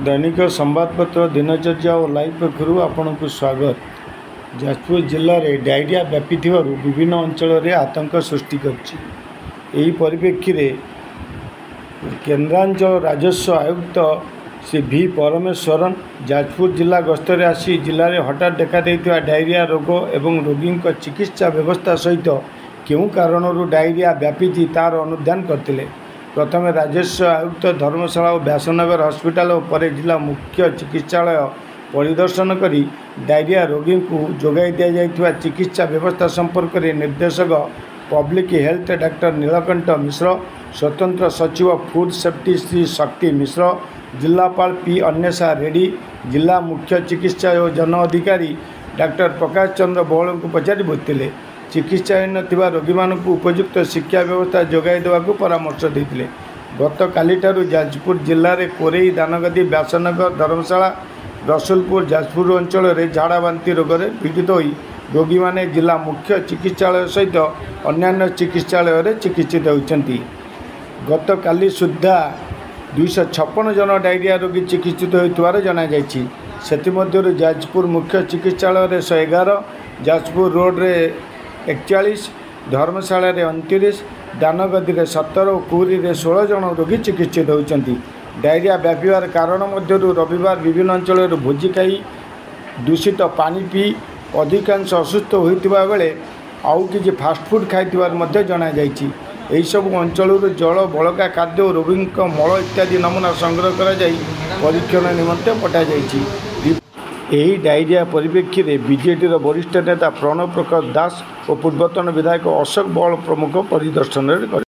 दैनिक संबादपत्र दिनचर्या और लाइव पक्षर आपण को स्वागत। जाजपुर जिले में डायरिया व्यापी विभिन्न अंचल में आतंक सृष्टि कर परिप्रेक्षी केन्द्रांचल राजस्व आयुक्त श्री भी परमेश्वरन जाजपुर जिला गस्तर आसी जिले में हठात देखा देता डायरिया रोग एवं रोगी चिकित्सा व्यवस्था सहित क्यों कारणरू डायरिया व्यापी तार अनुधान करते। प्रथम राजस्व आयुक्त धर्मशाला और व्यासनगर हॉस्पिटल और पर जिला मुख्य चिकित्सालय परिदर्शन करी डायरिया रोगी को जोगाई दि जाइथिबा चिकित्सा व्यवस्था संपर्क में निर्देशक पब्लिक हेल्थ डॉक्टर नीलकंठ मिश्र, स्वतंत्र सचिव फूड सेफ्टी श्री शक्ति मिश्र, जिलापाल पी अन्वेषा रेड्डी, जिला मुख्य चिकित्सा और जन अधिकारी डॉक्टर प्रकाश चंद्र बहल को पचारि बुझते चिकित्साहीन रोगी मानक उपयुक्त शिक्षा व्यवस्था जोगाई देवा परामर्श देते। गत कालीठारू जाजपुर जिले में कोरेई दानगदी व्यासनगर धर्मशाला रसुलपुर जाजपुर अंचल में झाड़ा बांति रोग में पीड़ित होई रोगी माने जिला मुख्य चिकित्सालय सहित अन्य चिकित्सालय में चिकित्सित होती। गत काली सुधा 256 जन डायरिया रोगी चिकित्सित होइतिबार जना जायछि। सेतिमध्यरु जाजपुर मुख्य चिकित्सालय में 111, जाजपुर रोड रे 41, धर्मशाला रे 29, दानगदी रे 17 और कुरी रे 16 जन रोगी चिकित्सित होती। डायरिया व्यापार कारण मध्यरु रविवार विभिन्न अंचल भोजी खाई दूषित पानी पी अधिकांश असुस्थ होइतिबा बेले आउ कि फास्टफुड खाइतिबार जना जायछि। एही सब अंचल जल बलका खाद्य और रोगी मल इत्यादि नमूना संग्रह करा जाई परीक्षण निमंते पठा जायछि। यही डायरिया परिप्रेक्षी में बीजेडी वरिष्ठ नेता प्रणव प्रकाश दास और पूर्वतन विधायक अशोक बल प्रमुख परिदर्शन